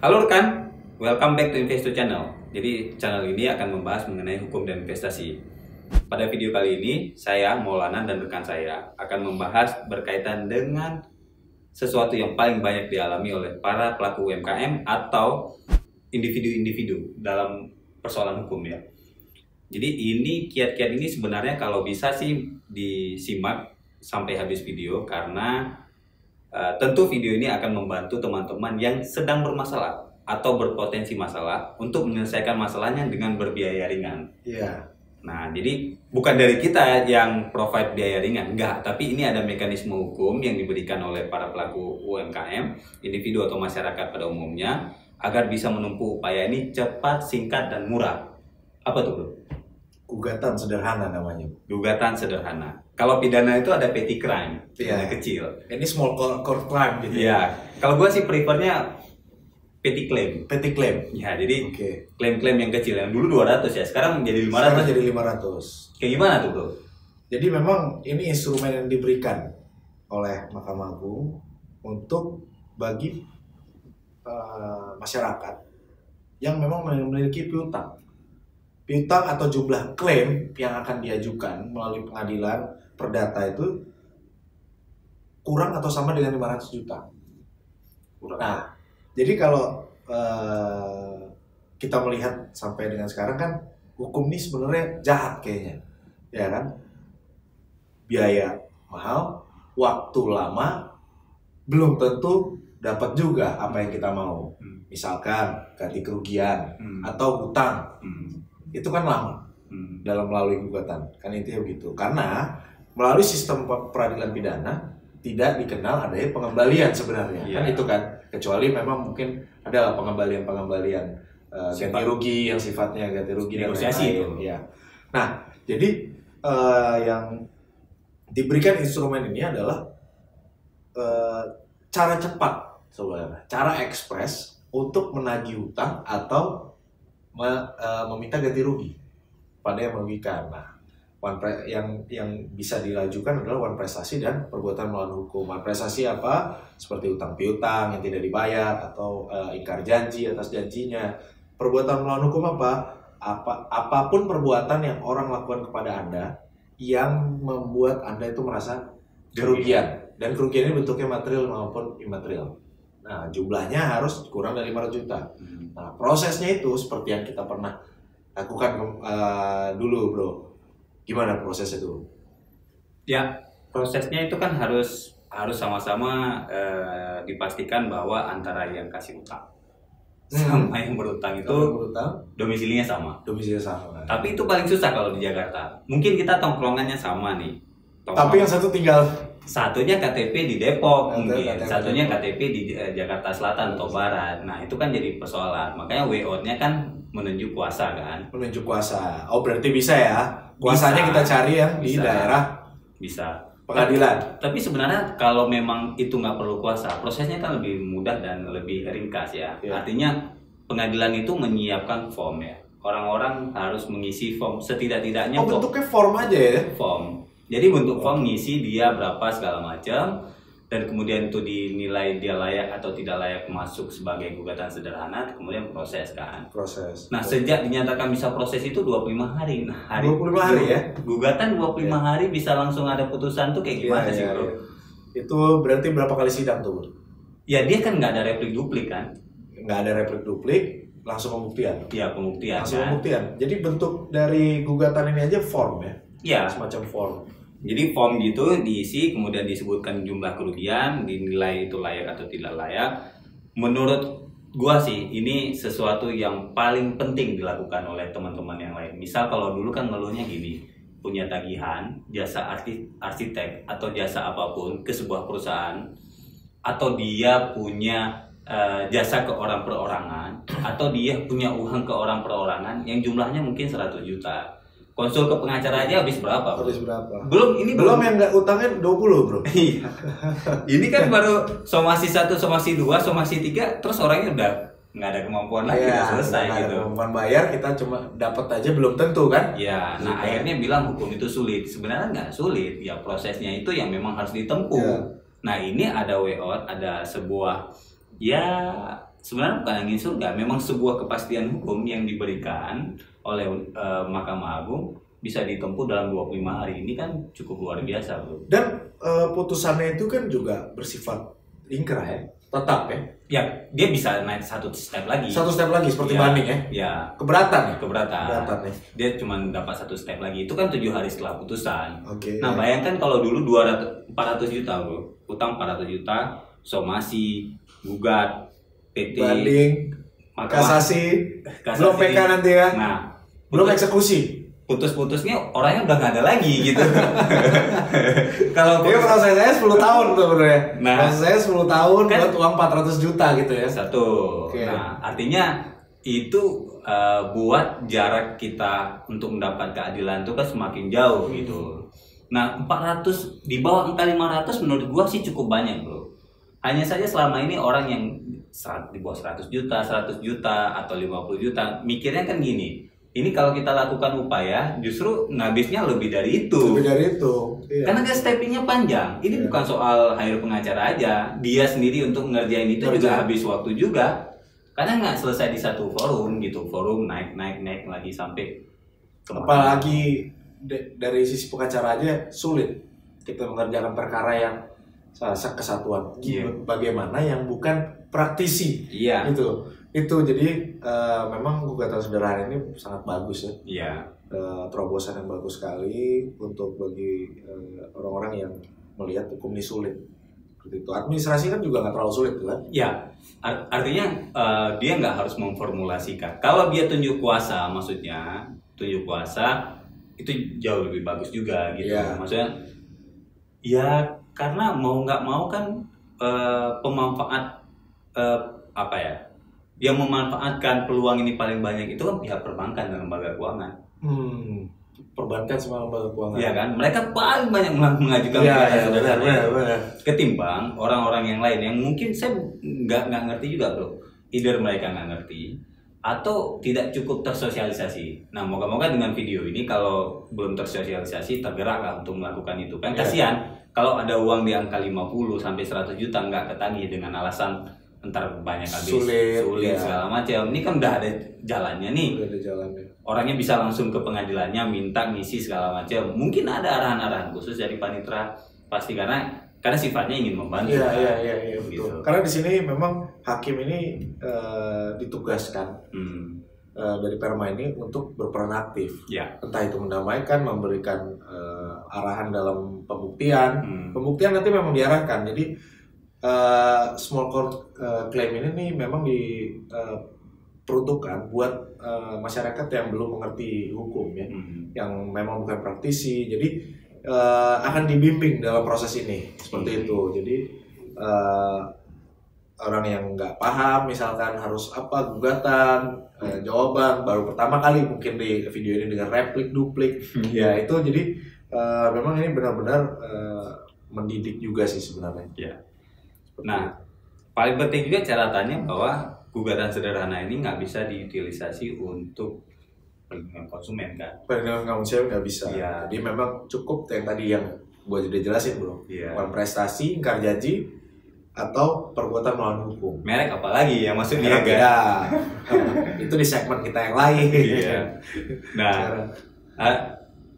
Halo rekan, welcome back to Investo Channel. Jadi channel ini akan membahas mengenai hukum dan investasi. Pada video kali ini, saya, Maulana, dan rekan saya akan membahas berkaitan dengan sesuatu yang paling banyak dialami oleh para pelaku UMKM atau individu-individu dalam persoalan hukum ya. Jadi ini kiat-kiat ini sebenarnya kalau bisa sih disimak sampai habis video karena tentu video ini akan membantu teman-teman yang sedang bermasalah atau berpotensi masalah untuk menyelesaikan masalahnya dengan berbiaya ringan. Iya. Nah, jadi bukan dari kita yang provide biaya ringan, enggak. Tapi ini ada mekanisme hukum yang diberikan oleh para pelaku UMKM, individu atau masyarakat pada umumnya, agar bisa menempuh upaya ini cepat, singkat, dan murah. Apa tuh, bro? Gugatan sederhana namanya. Gugatan sederhana. Kalau pidana itu ada petty crime, pidana Iya. kecil. Ini small court crime gitu. Iya. Kalau gue sih prefernya petty claim. Petty claim. Ya, jadi Oke. klaim-klaim yang kecil. Yang dulu 200 ya, sekarang jadi 500. Sekarang jadi 500. Kayak gimana tuh, bro? Jadi memang ini instrumen yang diberikan oleh Mahkamah Agung untuk bagi masyarakat yang memang memiliki piutang. Piutang atau jumlah klaim yang akan diajukan melalui pengadilan perdata itu kurang atau sama dengan 500 juta. Nah, jadi kalau kita melihat sampai dengan sekarang kan hukum ini sebenarnya jahat kayaknya, ya kan? Biaya mahal, waktu lama, belum tentu dapat juga apa yang kita mau. Misalkan ganti kerugian atau hutang, itu kan lama dalam melalui gugatan, kan intinya begitu. Karena melalui sistem peradilan pidana tidak dikenal adanya pengembalian sebenarnya, kan itu kan, kecuali memang mungkin ada pengembalian ganti rugi yang sifatnya ganti rugi negosiasi itu. Ya. Nah, jadi yang diberikan instrumen ini adalah cara cepat sebenarnya, cara ekspres untuk menagih hutang atau meminta ganti rugi pada yang merugikan. Nah, yang bisa dilajukan adalah wan prestasi dan perbuatan melawan hukum. Wan prestasi apa? Seperti hutang piutang yang tidak dibayar atau ingkar janji atas janjinya. Perbuatan melawan hukum apapun perbuatan yang orang lakukan kepada Anda yang membuat Anda itu merasa kerugian, dan kerugian ini bentuknya material maupun imaterial. Nah, jumlahnya harus kurang dari 500 juta. Nah, prosesnya itu seperti yang kita pernah lakukan dulu, bro. Gimana proses itu? Ya, prosesnya itu kan harus sama-sama dipastikan bahwa antara yang kasih utang sama yang berutang itu domisilinya sama. Domisilinya sama. Tapi itu paling susah kalau di Jakarta. Mungkin kita tongkrongannya sama nih. Tapi yang satu tinggal satunya KTP di Depok, mungkin satunya Depok. KTP di Jakarta Selatan atau Barat. Nah, itu kan jadi persoalan. Makanya way out-nya kan menunjuk kuasa kan. Menunjuk kuasa. Oh, berarti bisa ya? Kuasanya kita cari yang di daerah bisa pengadilan. Tapi sebenarnya kalau memang itu nggak perlu kuasa, prosesnya kan lebih mudah dan lebih ringkas ya. Artinya pengadilan itu menyiapkan form ya. Orang-orang harus mengisi form setidak-tidaknya. Oh, bentuknya form aja ya? Form. Jadi bentuk form ngisi dia berapa segala macam, dan kemudian itu dinilai dia layak atau tidak layak masuk sebagai gugatan sederhana, kemudian proses kan. Proses. Nah, sejak dinyatakan bisa proses itu 25 hari. Nah, 25 hari ya? Gugatan 25 hari bisa langsung ada putusan tuh kayak gimana sih, bro? Itu berarti berapa kali sidang tuh, bro? Ya, dia kan nggak ada replik duplik kan? Nggak ada replik duplik, langsung pembuktian. Iya, pembuktian langsung kan? pembuktian. Jadi bentuk dari gugatan ini aja form ya? Iya. Semacam form. Jadi form gitu diisi, kemudian disebutkan jumlah kerugian, dinilai itu layak atau tidak layak. Menurut gua sih ini sesuatu yang paling penting dilakukan oleh teman-teman yang lain. Misal kalau dulu kan ngeluhnya gini, punya tagihan jasa arsitek atau jasa apapun ke sebuah perusahaan, atau dia punya jasa ke orang perorangan, atau dia punya uang ke orang perorangan yang jumlahnya mungkin 100 juta. Konsul ke pengacara aja habis berapa? Habis berapa? Belum yang nggak utangnya 20, bro. Iya. Ini kan baru somasi 1, somasi 2, somasi 3, terus orangnya udah nggak ada kemampuan lagi, udah selesai gitu. Kemampuan bayar kita cuma dapat aja belum tentu kan? Ya, nah akhirnya bilang hukum itu sulit. Sebenarnya nggak sulit, ya prosesnya itu yang memang harus ditempuh. Nah, ini ada way out, ada sebuah ya sebenarnya bukan angin surga, memang sebuah kepastian hukum yang diberikan oleh Mahkamah Agung bisa ditempuh dalam 25 hari. Ini kan cukup luar biasa, bro. Dan putusannya itu kan juga bersifat ingkrah ya, tetap ya. Ya, dia bisa naik satu step lagi. Satu step lagi seperti Ya, banding ya. Ya. Keberatan ya. Keberatan. Ya. Dia cuma dapat satu step lagi. Itu kan 7 hari setelah putusan. Oke. Nah, bayangkan kalau dulu 400 juta, bro. Utang 400 juta, somasi, gugat, PT, banding, kasasi, belum PK nanti ya. Nah, belum eksekusi. Putus-putusnya orangnya udah nggak ada lagi gitu. Kalau proses saya 10 tahun tuh sebenarnya. Nah, proses saya 10 tahun kan, buat uang 400 juta gitu ya. Satu. Okay. Nah, artinya itu buat jarak kita untuk mendapat keadilan itu kan semakin jauh gitu. Nah, 400 di bawah angka 500 menurut gua sih cukup banyak, bro. Hanya saja selama ini orang yang di bawah 100 juta, 100 juta atau 50 juta mikirnya kan gini. Ini kalau kita lakukan upaya, justru ngabisnya lebih dari itu. Lebih dari itu. Iya. Karena kan steppingnya panjang. Ini bukan soal hire pengacara aja. Dia sendiri untuk ngerjain itu juga habis waktu juga. Karena nggak selesai di satu forum gitu. Forum naik lagi sampai kemana. Apalagi dari sisi pengacara aja sulit kita mengerjakan perkara yang kesatuan. Bagaimana yang bukan praktisi. Iya. Itu jadi memang gugatan sederhana ini sangat bagus ya. Iya. Terobosan yang bagus sekali untuk bagi orang-orang yang melihat hukum ini sulit. Seperti itu. Administrasi kan juga nggak terlalu sulit kan? Ya, artinya dia nggak harus memformulasikan. Kalau dia tunjuk kuasa, maksudnya tunjuk kuasa itu jauh lebih bagus juga gitu. Ya. Maksudnya, ya karena mau nggak mau kan pemanfaat apa ya? Yang memanfaatkan peluang ini paling banyak itu kan pihak perbankan dan lembaga keuangan. Perbankan sama lembaga keuangan. Iya kan, mereka paling banyak mengajukan ketimbang orang-orang yang lain yang mungkin saya nggak ngerti juga, bro. Either mereka nggak ngerti atau tidak cukup tersosialisasi. Nah, moga-moga dengan video ini kalau belum tersosialisasi tergerak lah untuk melakukan itu. Kan kasihan kalau ada uang di angka 50 sampai 100 juta nggak ketagih dengan alasan entar banyak habis, sulit segala macam. Ini kan udah ada jalannya nih. Udah ada jalannya. Orangnya bisa langsung ke pengadilannya, minta ngisi segala macam. Mungkin ada arahan-arahan khusus dari panitera pasti karena sifatnya ingin membantu. Iya, gitu. betul. Karena di sini memang hakim ini ditugaskan dari Perma ini untuk berperan aktif. Ya. Entah itu mendamaikan, memberikan arahan dalam pembuktian. Pembuktian nanti memang diarahkan. Jadi small court claim ini nih memang diperuntukkan buat masyarakat yang belum mengerti hukum ya, yang memang bukan praktisi. Jadi akan dibimbing dalam proses ini seperti itu. Jadi orang yang nggak paham misalkan harus apa gugatan, jawaban baru pertama kali mungkin di video ini dengan replik, duplik, ya itu jadi memang ini benar-benar mendidik juga sih sebenarnya. Ya. Nah, paling penting juga catatannya bahwa gugatan sederhana ini nggak bisa diutilisasi untuk perlindungan konsumen kan? Perlindungan konsumen nggak bisa. Ya. Jadi memang cukup yang tadi yang gue udah jelasin bro. Ya. Prestasi, ingkar janji, atau perbuatan melawan hukum. Merek apalagi ya maksudnya? Beda. Itu di segmen kita yang lain. Iya. Nah,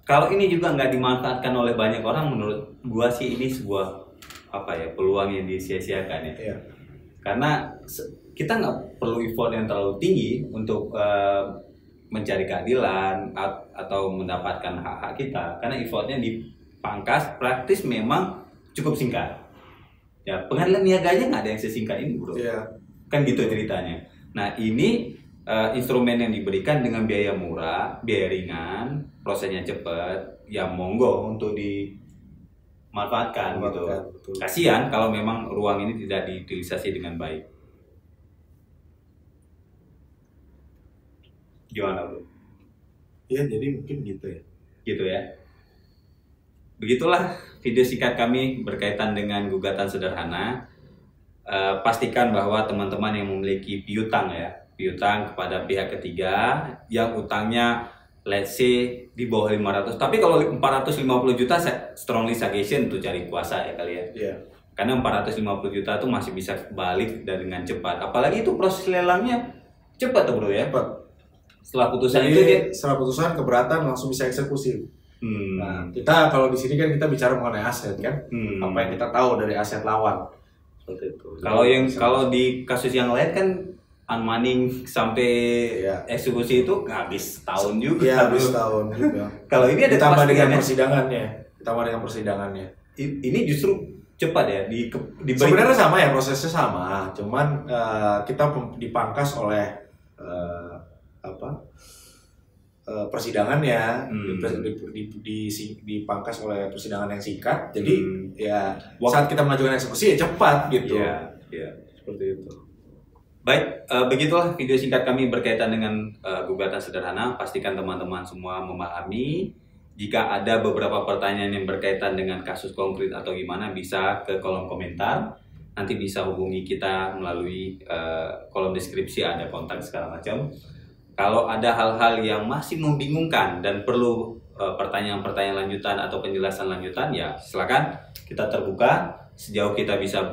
kalau ini juga nggak dimanfaatkan oleh banyak orang, menurut gue sih ini sebuah peluang yang disia-siakan ya. Iya. Karena kita nggak perlu effort yang terlalu tinggi untuk mencari keadilan atau mendapatkan hak-hak kita, karena effortnya dipangkas, praktis memang cukup singkat. Ya, pengadilan niaga aja nggak ada yang sesingkat ini, bro. Iya. Kan gitu ceritanya. Nah, ini instrumen yang diberikan dengan biaya murah, biaya ringan, prosesnya cepat, ya monggo untuk dimanfaatkan gitu. Betul. Kasihan kalau memang ruang ini tidak diutilisasi dengan baik. Gimana, bro? Iya, jadi mungkin gitu ya. Gitu ya. Begitulah video singkat kami berkaitan dengan gugatan sederhana. Pastikan bahwa teman-teman yang memiliki piutang kepada pihak ketiga yang utangnya let's say di bawah 500. Tapi kalau 450 juta strongly suggestion untuk cari kuasa ya kali ya. Iya. Karena 450 juta itu masih bisa balik dengan cepat. Apalagi itu proses lelangnya cepat tuh bro ya. Cepat. Setelah putusan Jadi, itu dia setelah putusan keberatan langsung bisa eksekusi. Nah, kita kalau di sini kan kita bicara mengenai aset kan, apa yang kita tahu dari aset lawan. Seperti itu. Kalau di kasus yang lain kan unmanning sampai eksekusi itu habis tahun juga. Iya, habis tahun juga. Kalau ini ada ditambah dengan persidangannya. Ini justru cepat ya sebenarnya sama ya, prosesnya sama, cuman kita dipangkas oleh persidangannya, dipangkas oleh persidangan yang singkat. Jadi ya saat kita mengajukan eksekusi ya cepat gitu. Iya. Seperti itu. Baik, begitulah video singkat kami berkaitan dengan gugatan sederhana. Pastikan teman-teman semua memahami. Jika ada beberapa pertanyaan yang berkaitan dengan kasus konkret atau gimana, bisa ke kolom komentar. Nanti bisa hubungi kita melalui kolom deskripsi, ada kontak segala macam. Kalau ada hal-hal yang masih membingungkan dan perlu pertanyaan-pertanyaan lanjutan atau penjelasan lanjutan, ya silakan, kita terbuka. Sejauh kita bisa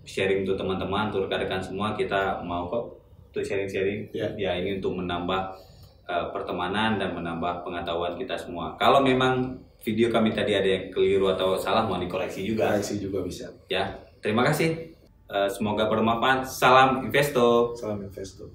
sharing untuk teman-teman, untuk rekan-rekan semua, kita mau kok untuk sharing-sharing. Ya ini untuk menambah pertemanan dan menambah pengetahuan kita semua. Kalau memang video kami tadi ada yang keliru atau salah, mau dikoreksi juga. Koreksi juga bisa. Ya, terima kasih. Semoga bermanfaat. Salam Investo. Salam Investo.